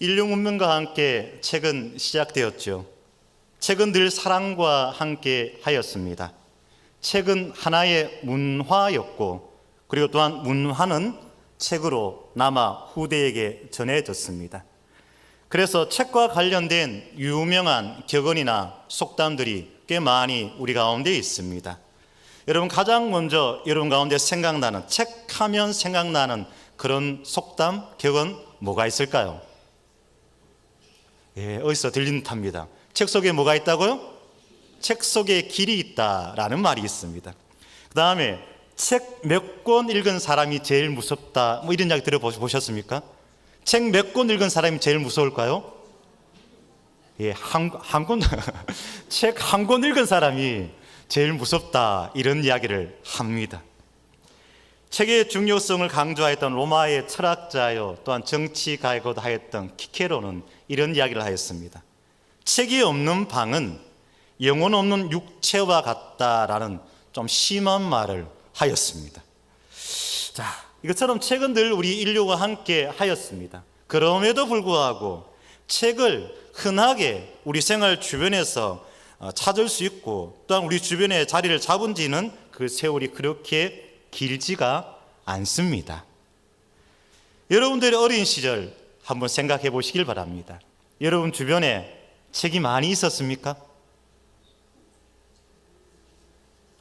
인류 문명과 함께 책은 시작되었죠. 책은 늘 사랑과 함께 하였습니다. 책은 하나의 문화였고, 그리고 또한 문화는 책으로 남아 후대에게 전해졌습니다. 그래서 책과 관련된 유명한 격언이나 속담들이 꽤 많이 우리 가운데 있습니다. 여러분, 가장 먼저 여러분 가운데 생각나는, 책하면 생각나는 그런 속담, 격언 뭐가 있을까요? 어디서 들리는 듯합니다. 책 속에 뭐가 있다고요? 책 속에 길이 있다라는 말이 있습니다. 그 다음에 책 몇 권 읽은 사람이 제일 무섭다, 뭐 이런 이야기 들어보셨습니까? 책 몇 권 읽은 사람이 제일 무서울까요? 책 한 권 읽은 사람이 제일 무섭다, 이런 이야기를 합니다. 책의 중요성을 강조하였던 로마의 철학자요, 또한 정치가이기도 하였던 키케로는 이런 이야기를 하였습니다. 책이 없는 방은 영혼 없는 육체와 같다라는 좀 심한 말을 하였습니다. 자, 이것처럼 책은 늘 우리 인류와 함께 하였습니다. 그럼에도 불구하고 책을 흔하게 우리 생활 주변에서 찾을 수 있고, 또한 우리 주변에 자리를 잡은 지는 그 세월이 그렇게 길지가 않습니다. 여러분들의 어린 시절 한번 생각해 보시길 바랍니다. 여러분 주변에 책이 많이 있었습니까?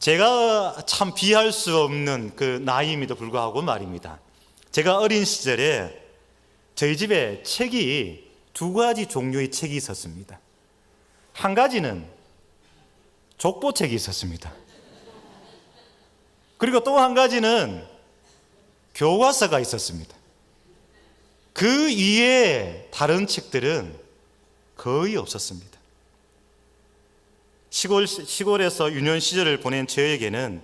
제가 참 비할 수 없는 그 나이임에도 불구하고 말입니다. 제가 어린 시절에 저희 집에 책이 두 가지 종류의 책이 있었습니다. 한 가지는 족보책이 있었습니다. 그리고 또 한 가지는 교과서가 있었습니다. 그 이외에 다른 책들은 거의 없었습니다. 시골에서 유년 시절을 보낸 저에게는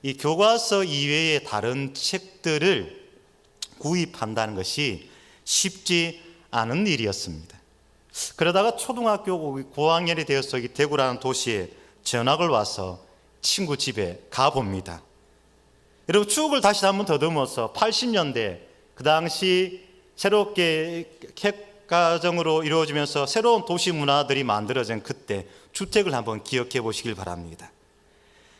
이 교과서 이외의 다른 책들을 구입한다는 것이 쉽지 않은 일이었습니다. 그러다가 초등학교 고학년이 되어서 이 대구라는 도시에 전학을 와서 친구 집에 가봅니다. 여러분, 추억을 다시 한번 더듬어서 80년대, 그 당시 새롭게 객가정으로 이루어지면서 새로운 도시 문화들이 만들어진 그때 주택을 한번 기억해 보시길 바랍니다.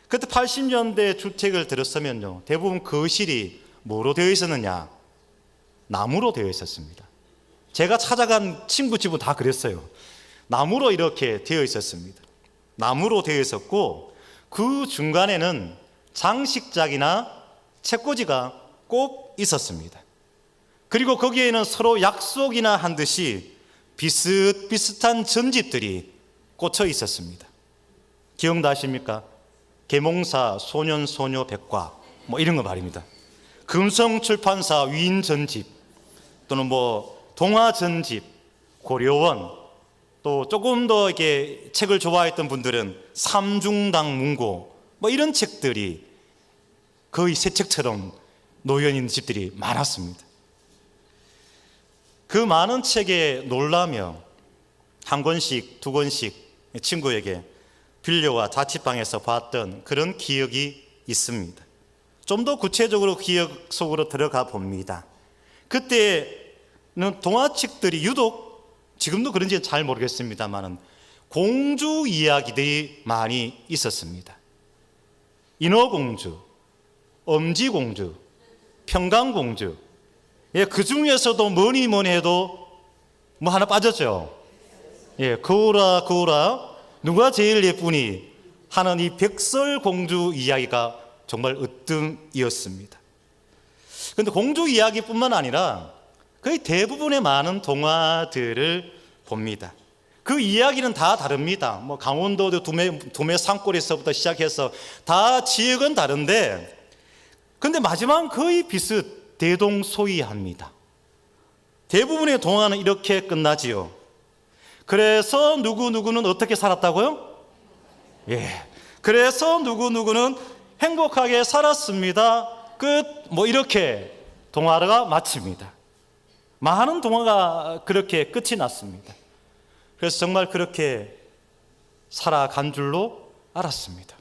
그때 80년대 주택을 들었으면요, 대부분 거실이 뭐로 되어 있었느냐? 나무로 되어 있었습니다. 제가 찾아간 친구 집은 다 그랬어요. 나무로 이렇게 되어 있었습니다. 나무로 되어 있었고, 그 중간에는 장식장이나 책꽂이가 꼭 있었습니다. 그리고 거기에는 서로 약속이나 한 듯이 비슷비슷한 전집들이 꽂혀 있었습니다. 기억나십니까? 계몽사 소년소녀 백과 뭐 이런 거 말입니다. 금성출판사 위인 전집, 또는 뭐 동화 전집, 고려원, 또 조금 더 이렇게 책을 좋아했던 분들은 삼중당 문고, 뭐 이런 책들이 거의 새 책처럼 놓여 있는 집들이 많았습니다. 그 많은 책에 놀라며 한 권씩 두 권씩 친구에게 빌려와 자취방에서 봤던 그런 기억이 있습니다. 좀 더 구체적으로 기억 속으로 들어가 봅니다. 그때는 동화책들이 유독, 지금도 그런지는 잘 모르겠습니다만, 공주 이야기들이 많이 있었습니다. 인어공주, 엄지공주, 평강공주, 그 중에서도 뭐니 해도 뭐 하나 빠졌죠. 거울아 거울아 누가 제일 예쁘니 하는 이 백설공주 이야기가 정말 으뜸이었습니다. 그런데 공주 이야기뿐만 아니라 거의 대부분의 많은 동화들을 봅니다. 그 이야기는 다 다릅니다. 뭐 강원도 도매 산골에서부터 시작해서 다 지역은 다른데, 근데 마지막은 거의 대동소이합니다. 대부분의 동화는 이렇게 끝나지요. 그래서 누구누구는 어떻게 살았다고요? 그래서 누구누구는 행복하게 살았습니다. 끝. 뭐 이렇게 동화가 마칩니다. 많은 동화가 그렇게 끝이 났습니다. 그래서 정말 그렇게 살아간 줄로 알았습니다.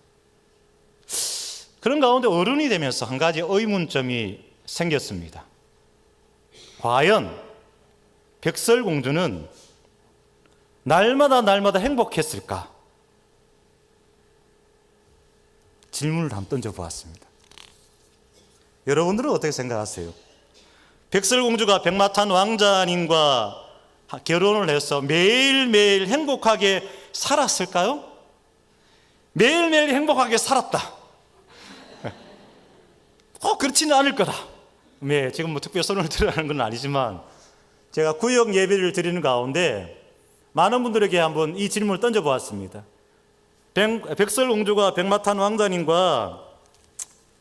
그런 가운데 어른이 되면서 한 가지 의문점이 생겼습니다. 과연 백설공주는 날마다 행복했을까? 질문을 한번 던져보았습니다. 여러분들은 어떻게 생각하세요? 백설공주가 백마탄 왕자님과 결혼을 해서 매일매일 행복하게 살았을까요? 매일매일 행복하게 살았다. 그렇지는 않을 거다. 네, 지금 뭐 특별히 손을 들어가는 건 아니지만 제가 구역 예배를 드리는 가운데 많은 분들에게 한번 이 질문을 던져보았습니다. 백설공주가 백마탄 왕자님과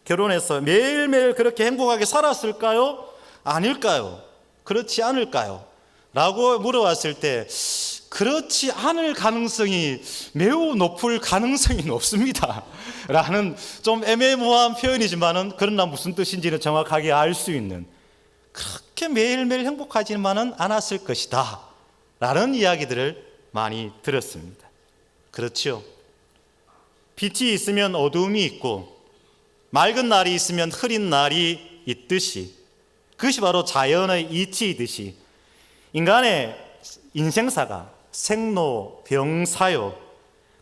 결혼해서 매일매일 그렇게 행복하게 살았을까요? 아닐까요? 그렇지 않을까요? 라고 물어봤을 때 그렇지 않을 가능성이 매우 높을 가능성이 높습니다 라는 좀 애매모호한 표현이지만은 그러나 무슨 뜻인지는 정확하게 알 수 있는, 그렇게 매일매일 행복하지만은 않았을 것이다 라는 이야기들을 많이 들었습니다. 그렇죠. 빛이 있으면 어두움이 있고 맑은 날이 있으면 흐린 날이 있듯이, 그것이 바로 자연의 이치이듯이 인간의 인생사가 생로병사요,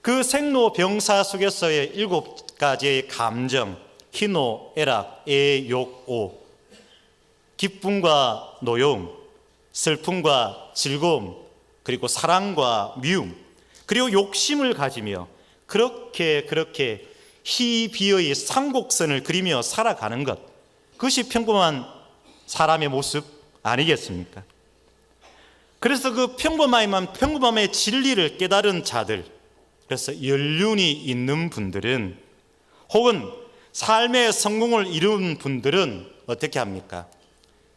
그 생로병사 속에서의 7가지의 감정, 희노, 애락, 애, 욕, 오, 기쁨과 노여움, 슬픔과 즐거움, 그리고 사랑과 미움, 그리고 욕심을 가지며 그렇게 희비의 삼곡선을 그리며 살아가는 것, 그것이 평범한 사람의 모습 아니겠습니까? 그래서 그 평범함의 진리를 깨달은 자들, 그래서 연륜이 있는 분들은, 혹은 삶의 성공을 이룬 분들은 어떻게 합니까?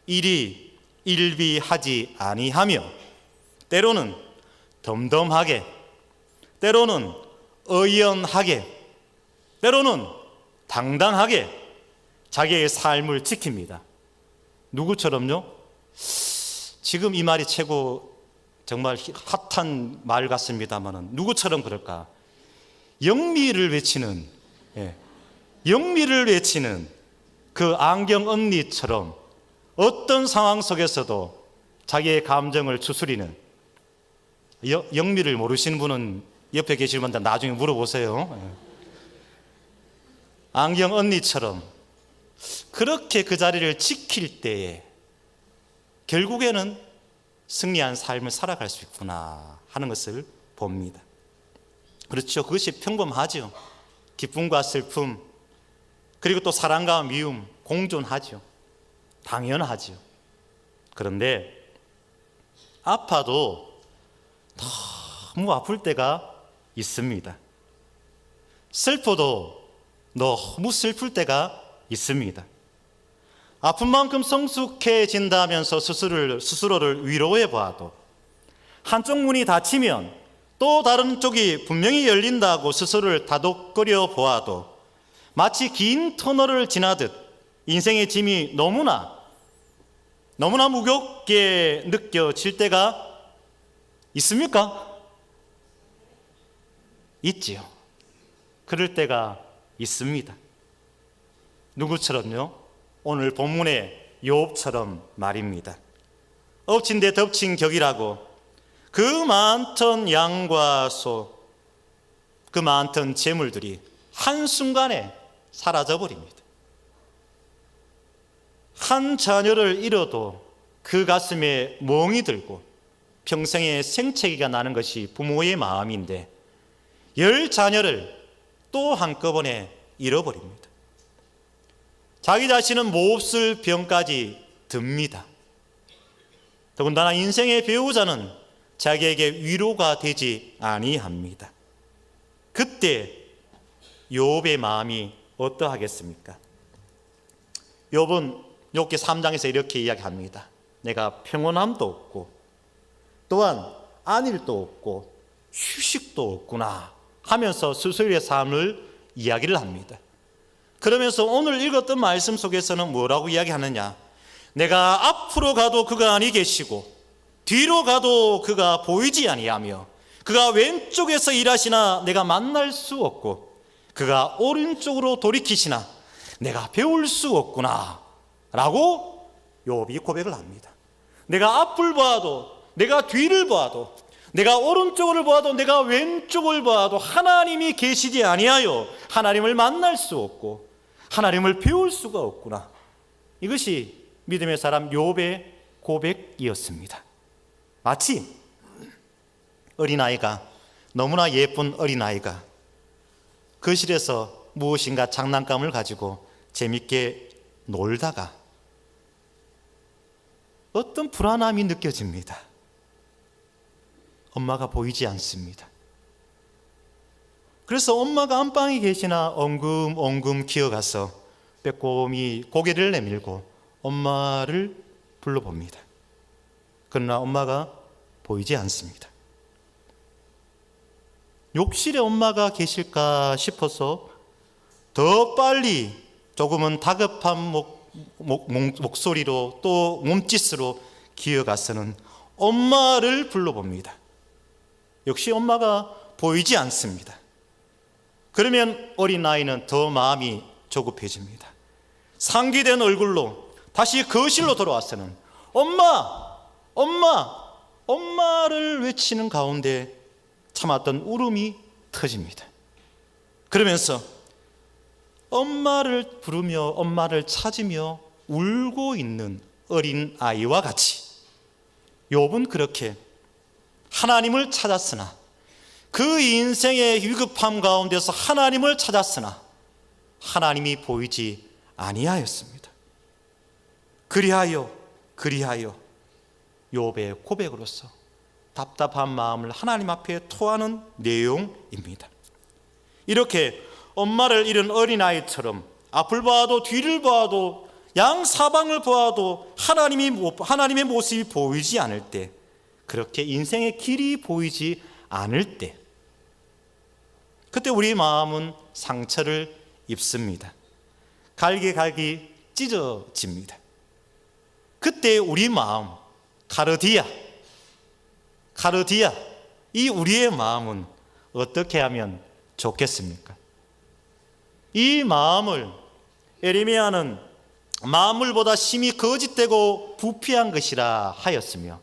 일이 일비하지 아니하며 때로는 덤덤하게, 때로는 의연하게, 때로는 당당하게 자기의 삶을 지킵니다. 누구처럼요? 지금 이 말이 최고 정말 핫한 말 같습니다만 누구처럼 그럴까? 영미를 외치는, 영미를 외치는 그 안경 언니처럼 어떤 상황 속에서도 자기의 감정을 추스리는, 영미를 모르시는 분은 옆에 계실 분들 나중에 물어보세요. 안경 언니처럼 그렇게 그 자리를 지킬 때에 결국에는 승리한 삶을 살아갈 수 있구나 하는 것을 봅니다. 그렇죠. 그것이 평범하죠. 기쁨과 슬픔, 그리고 또 사랑과 미움 공존하죠. 당연하죠. 그런데 아파도 너무 아플 때가 있습니다. 슬퍼도 너무 슬플 때가 있습니다. 아픈 만큼 성숙해진다면서 스스로를 위로해 봐도 한쪽 문이 닫히면 또 다른 쪽이 분명히 열린다고 스스로를 다독거려 보아도 마치 긴 터널을 지나듯 인생의 짐이 너무나 무겁게 느껴질 때가 있습니까? 있지요. 그럴 때가 있습니다. 누구처럼요? 오늘 본문의 욥처럼 말입니다. 엎친 데 덮친 격이라고 그 많던 양과 소, 그 많던 재물들이 한순간에 사라져버립니다. 한 자녀를 잃어도 그 가슴에 멍이 들고 평생의 생채기가 나는 것이 부모의 마음인데 10자녀를 또 한꺼번에 잃어버립니다. 자기 자신은 몹쓸 병까지 듭니다. 더군다나 인생의 배우자는 자기에게 위로가 되지 아니합니다. 그때 욥의 마음이 어떠하겠습니까? 욥은 욥기 3장에서 이렇게 이야기합니다. 내가 평온함도 없고 또한 안일도 없고 휴식도 없구나 하면서 스스로의 삶을 이야기를 합니다. 그러면서 오늘 읽었던 말씀 속에서는 뭐라고 이야기하느냐? 내가 앞으로 가도 그가 아니 계시고 뒤로 가도 그가 보이지 아니하며 그가 왼쪽에서 일하시나 내가 만날 수 없고 그가 오른쪽으로 돌이키시나 내가 배울 수 없구나 라고 욥이 고백을 합니다. 내가 앞을 봐도, 내가 뒤를 봐도, 내가 오른쪽을 봐도, 내가 왼쪽을 봐도 하나님이 계시지 아니하여 하나님을 만날 수 없고 하나님을 배울 수가 없구나. 이것이 믿음의 사람 욥의 고백이었습니다. 마치 어린아이가, 너무나 예쁜 어린아이가 거실에서 무엇인가 장난감을 가지고 재밌게 놀다가 어떤 불안함이 느껴집니다. 엄마가 보이지 않습니다. 그래서 엄마가 안방에 계시나 엉금엉금 기어가서 빼꼼히 고개를 내밀고 엄마를 불러봅니다. 그러나 엄마가 보이지 않습니다. 욕실에 엄마가 계실까 싶어서 더 빨리 조금은 다급한 목소리로 또 몸짓으로 기어가서는 엄마를 불러봅니다. 역시 엄마가 보이지 않습니다. 그러면 어린아이는 더 마음이 조급해집니다. 상기된 얼굴로 다시 거실로 돌아와서는 엄마! 엄마! 엄마를 외치는 가운데 참았던 울음이 터집니다. 그러면서 엄마를 부르며 엄마를 찾으며 울고 있는 어린아이와 같이 욥은 그렇게 하나님을 찾았으나, 그 인생의 위급함 가운데서 하나님을 찾았으나 하나님이 보이지 아니하였습니다. 그리하여 욥의 고백으로서 답답한 마음을 하나님 앞에 토하는 내용입니다. 이렇게 엄마를 잃은 어린아이처럼 앞을 봐도 뒤를 봐도 양사방을 보아도 하나님의 모습이 보이지 않을 때, 그렇게 인생의 길이 보이지 않을 때, 그때 우리 마음은 상처를 입습니다. 갈기갈기 찢어집니다. 그때 우리 마음, 카르디아, 이 우리의 마음은 어떻게 하면 좋겠습니까? 이 마음을 에레미야는 만물보다 심히 거짓되고 부패한 것이라 하였으며,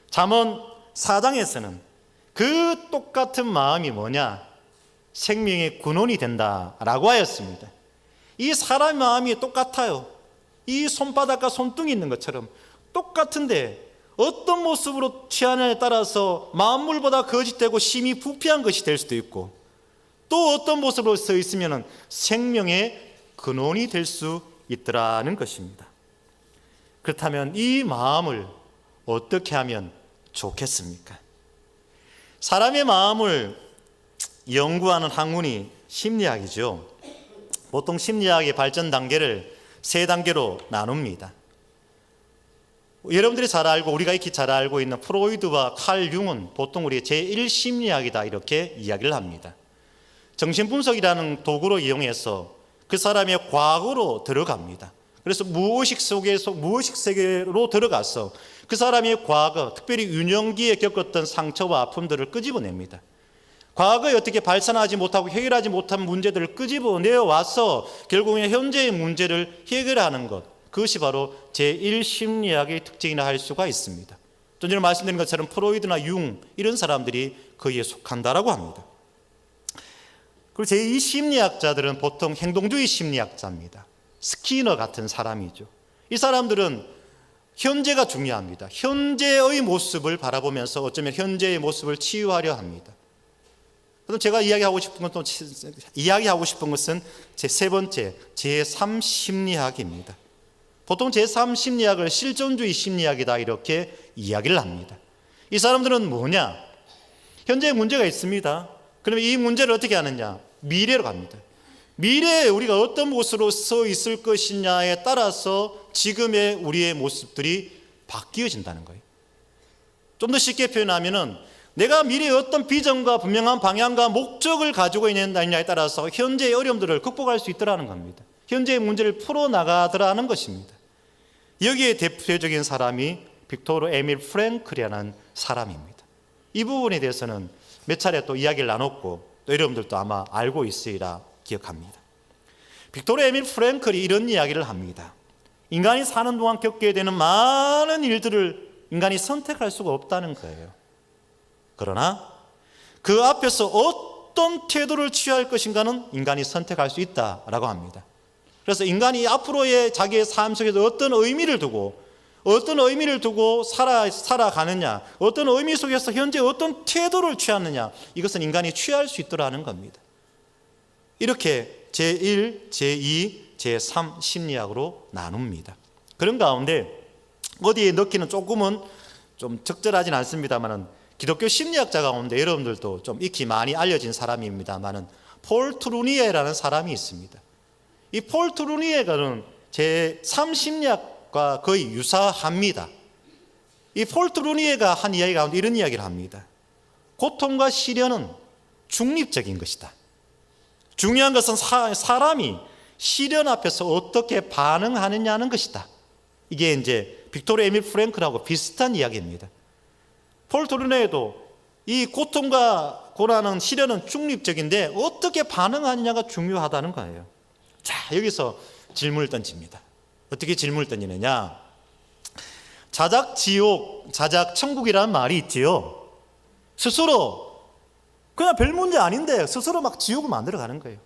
잠언 4장에서는 그 똑같은 마음이 뭐냐? 생명의 근원이 된다라고 하였습니다. 이 사람의 마음이 똑같아요. 이 손바닥과 손등이 있는 것처럼 똑같은데 어떤 모습으로 취하느냐에 따라서 만물보다 거짓되고 심히 부패한 것이 될 수도 있고, 또 어떤 모습으로 서 있으면 생명의 근원이 될 수 있더라는 것입니다. 그렇다면 이 마음을 어떻게 하면 좋겠습니까? 사람의 마음을 연구하는 학문이 심리학이죠. 보통 심리학의 발전 단계를 3단계로 나눕니다. 여러분들이 잘 알고, 우리가 익히 잘 알고 있는 프로이드와 칼 융은 보통 우리의 제1심리학이다 이렇게 이야기를 합니다. 정신분석이라는 도구로 이용해서 그 사람의 과거로 들어갑니다. 그래서 무의식 세계로 들어가서 그 사람의 과거, 특별히 유년기에 겪었던 상처와 아픔들을 끄집어냅니다. 과거에 어떻게 발산하지 못하고 해결하지 못한 문제들을 끄집어내어 와서 결국에 현재의 문제를 해결하는 것, 그것이 바로 제1심리학의 특징이라 할 수가 있습니다. 좀 전에 말씀드린 것처럼 프로이드나 융 이런 사람들이 거기에 속한다라고 합니다. 그리고 제2심리학자들은 보통 행동주의 심리학자입니다. 스키너 같은 사람이죠. 이 사람들은 현재가 중요합니다. 현재의 모습을 바라보면서 어쩌면 현재의 모습을 치유하려 합니다. 그럼 제가 이야기하고 싶은 것은 제 3번째 제3심리학입니다. 보통 제3심리학을 실존주의 심리학이다 이렇게 이야기를 합니다. 이 사람들은 뭐냐? 현재에 문제가 있습니다. 그러면 이 문제를 어떻게 하느냐? 미래로 갑니다. 미래에 우리가 어떤 모습으로 서 있을 것이냐에 따라서 지금의 우리의 모습들이 바뀌어진다는 거예요. 좀 더 쉽게 표현하면은 내가 미래에 어떤 비전과 분명한 방향과 목적을 가지고 있느냐에 따라서 현재의 어려움들을 극복할 수 있더라는 겁니다. 현재의 문제를 풀어나가더라는 것입니다. 여기에 대표적인 사람이 빅토르 에밀 프랭클이라는 사람입니다. 이 부분에 대해서는 몇 차례 또 이야기를 나눴고 또 여러분들도 아마 알고 있으리라 기억합니다. 빅토르 에밀 프랭클이 이런 이야기를 합니다. 인간이 사는 동안 겪게 되는 많은 일들을 인간이 선택할 수가 없다는 거예요. 그러나 그 앞에서 어떤 태도를 취할 것인가는 인간이 선택할 수 있다라고 합니다. 그래서 인간이 앞으로의 자기의 삶 속에서 어떤 의미를 두고 살아가느냐, 어떤 의미 속에서 현재 어떤 태도를 취하느냐, 이것은 인간이 취할 수 있더라는 겁니다. 이렇게 제1, 제2, 제3 심리학으로 나눕니다. 그런 가운데 어디에 넣기는 조금은 좀 적절하진 않습니다만 기독교 심리학자 가운데 여러분들도 좀 익히 많이 알려진 사람입니다만 폴 트루니에라는 사람이 있습니다. 이 폴 트루니에는 제3 심리학과 거의 유사합니다. 이 폴 트루니에가 한 이야기 가운데 이런 이야기를 합니다. 고통과 시련은 중립적인 것이다. 중요한 것은 사람이 시련 앞에서 어떻게 반응하느냐는 것이다. 이게 이제 빅토르 에밀 프랭클하고 비슷한 이야기입니다. 폴 트루니에도 이 고통과 고난은 시련은 중립적인데 어떻게 반응하느냐가 중요하다는 거예요. 자, 여기서 질문을 던집니다. 어떻게 질문을 던지느냐? 자작지옥, 자작천국이라는 말이 있지요. 스스로 그냥 별 문제 아닌데 스스로 막 지옥을 만들어가는 거예요.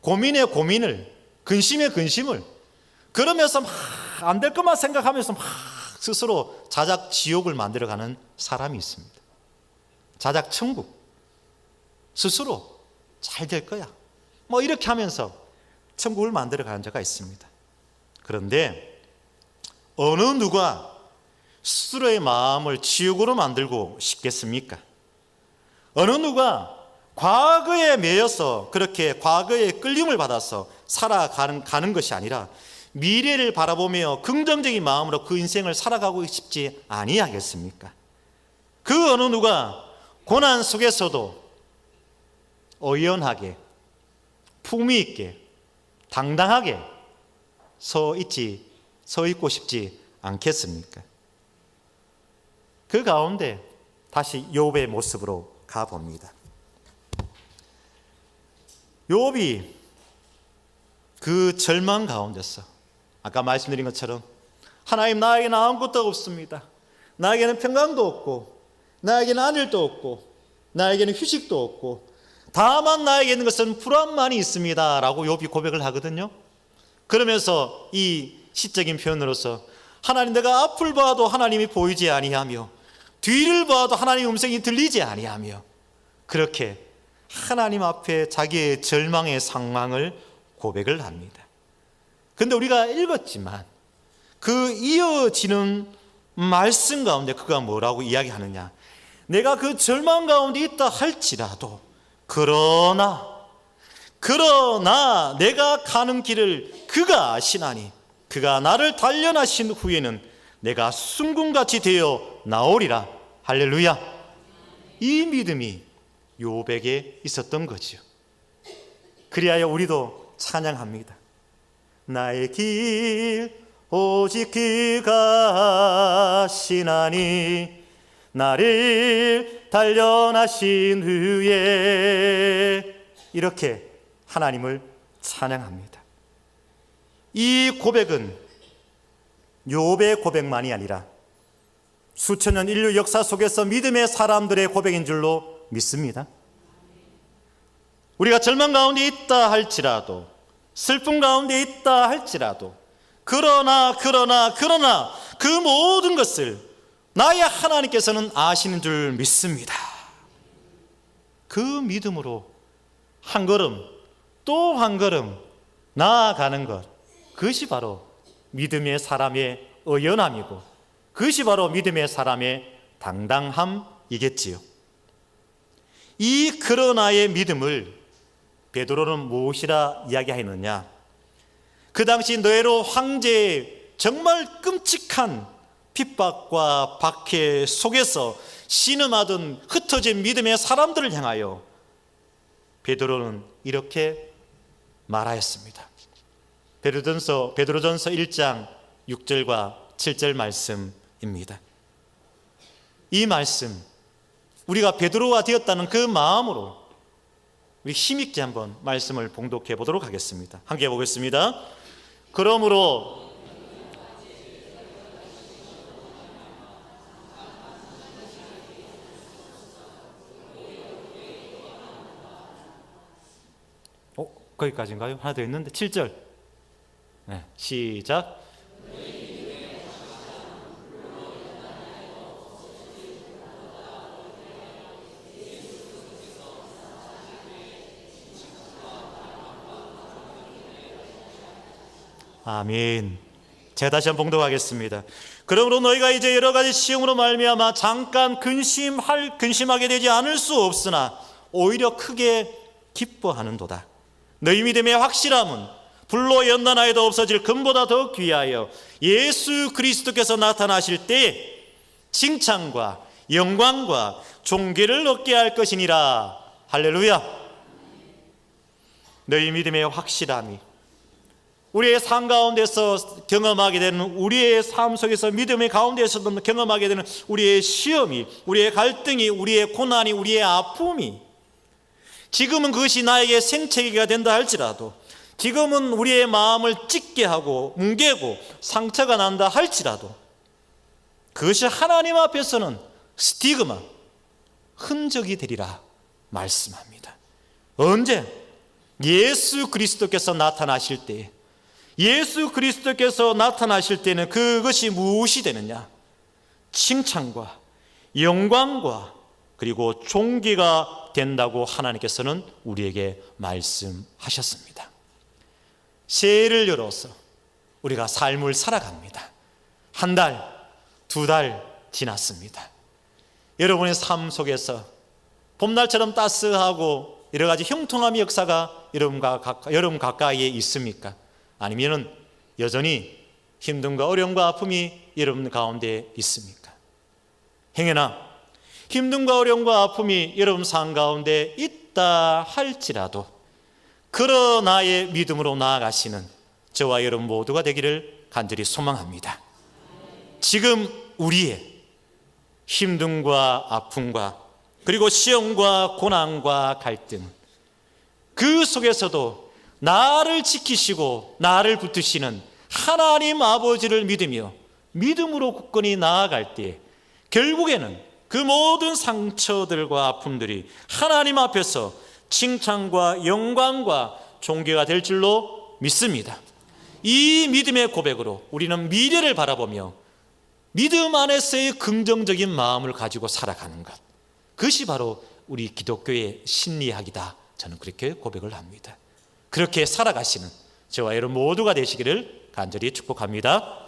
고민에 고민을, 근심에 근심을, 그러면서 막 안 될 것만 생각하면서 막 스스로 자작지옥을 만들어가는 사람이 있습니다. 자작천국, 스스로 잘 될 거야 뭐 이렇게 하면서 천국을 만들어가는 자가 있습니다. 그런데 어느 누가 스스로의 마음을 지옥으로 만들고 싶겠습니까? 어느 누가 과거에 매여서 그렇게 과거의 끌림을 받아서 살아가는 것이 아니라 미래를 바라보며 긍정적인 마음으로 그 인생을 살아가고 싶지 아니하겠습니까? 그 어느 누가 고난 속에서도 의연하게, 품위 있게, 당당하게 서 있고 싶지 않겠습니까? 그 가운데 다시 욥의 모습으로 가봅니다. 욥이 그 절망 가운데서 아까 말씀드린 것처럼 하나님, 나에게는 아무것도 없습니다. 나에게는 평강도 없고 나에게는 안일도 없고 나에게는 휴식도 없고 다만 나에게 있는 것은 불안만이 있습니다 라고 욥이 고백을 하거든요. 그러면서 이 시적인 표현으로서 하나님, 내가 앞을 봐도 하나님이 보이지 아니하며 뒤를 봐도 하나님의 음성이 들리지 아니하며 그렇게 하나님 앞에 자기의 절망의 상황을 고백을 합니다. 그런데 우리가 읽었지만 그 이어지는 말씀 가운데 그가 뭐라고 이야기하느냐, 내가 그 절망 가운데 있다 할지라도 그러나 내가 가는 길을 그가 아시나니 그가 나를 단련하신 후에는 내가 순금같이 되어 나오리라. 할렐루야. 이 믿음이 욥에게 있었던 거지요. 그리하여 우리도 찬양합니다. 나의 길 오직 그가 아시나니 나를 단련하신 후에, 이렇게 하나님을 찬양합니다. 이 고백은 욥의 고백만이 아니라 수천 년 인류 역사 속에서 믿음의 사람들의 고백인 줄로 믿습니다. 우리가 절망 가운데 있다 할지라도, 슬픔 가운데 있다 할지라도, 그러나 그 모든 것을 나의 하나님께서는 아시는 줄 믿습니다. 그 믿음으로 한 걸음 또 한 걸음 나아가는 것, 그것이 바로 믿음의 사람의 의연함이고 그것이 바로 믿음의 사람의 당당함이겠지요. 이 그러나의 믿음을 베드로는 무엇이라 이야기하였느냐, 그 당시 네로 황제의 정말 끔찍한 핍박과 박해 속에서 신음하던 흩어진 믿음의 사람들을 향하여 베드로는 이렇게 말하였습니다. 베드로전서 1장 6절과 7절 말씀입니다. 이 말씀, 우리가 베드로가 되었다는 그 마음으로 우리 힘있게 한번 말씀을 봉독해 보도록 하겠습니다. 함께 보겠습니다. 그러므로 거기까지인가요? 하나 더 있는데 7절. 네, 시작. 아멘. 제가 다시 한번 봉독하겠습니다. 그러므로 너희가 이제 여러 가지 시험으로 말미암아 잠깐 근심하게 되지 않을 수 없으나 오히려 크게 기뻐하는도다. 너희 믿음의 확실함은 불로 연단하여도 없어질 금보다 더 귀하여 예수 그리스도께서 나타나실 때 칭찬과 영광과 존귀를 얻게 할 것이니라. 할렐루야. 너희 믿음의 확실함이 우리의 삶 가운데서 경험하게 되는, 우리의 삶 속에서 믿음의 가운데서도 경험하게 되는 우리의 시험이, 우리의 갈등이, 우리의 고난이, 우리의 아픔이, 지금은 그것이 나에게 생채기가 된다 할지라도, 지금은 우리의 마음을 찢게 하고 뭉개고 상처가 난다 할지라도, 그것이 하나님 앞에서는 스티그마, 흔적이 되리라 말씀합니다. 언제? 예수 그리스도께서 나타나실 때에, 예수 그리스도께서 나타나실 때는 그것이 무엇이 되느냐? 칭찬과 영광과 그리고 존귀가 된다고 하나님께서는 우리에게 말씀하셨습니다. 새해를 열어서 우리가 삶을 살아갑니다. 한 달, 두 달 지났습니다. 여러분의 삶 속에서 봄날처럼 따스하고 여러 가지 형통함의 역사가 여러분 가까이에 있습니까? 아니면 여전히 힘듦과 어려움과 아픔이 여러분 가운데 있습니까? 행여나 힘듦과 어려움과 아픔이 여러분 삶 가운데 있다 할지라도 그러나의 믿음으로 나아가시는 저와 여러분 모두가 되기를 간절히 소망합니다. 지금 우리의 힘듦과 아픔과 그리고 시험과 고난과 갈등, 그 속에서도 나를 지키시고 나를 붙드시는 하나님 아버지를 믿으며 믿음으로 굳건히 나아갈 때 결국에는 그 모든 상처들과 아픔들이 하나님 앞에서 칭찬과 영광과 존귀가 될 줄로 믿습니다. 이 믿음의 고백으로 우리는 미래를 바라보며 믿음 안에서의 긍정적인 마음을 가지고 살아가는 것, 그것이 바로 우리 기독교의 심리학이다. 저는 그렇게 고백을 합니다. 그렇게 살아가시는 저와 여러분 모두가 되시기를 간절히 축복합니다.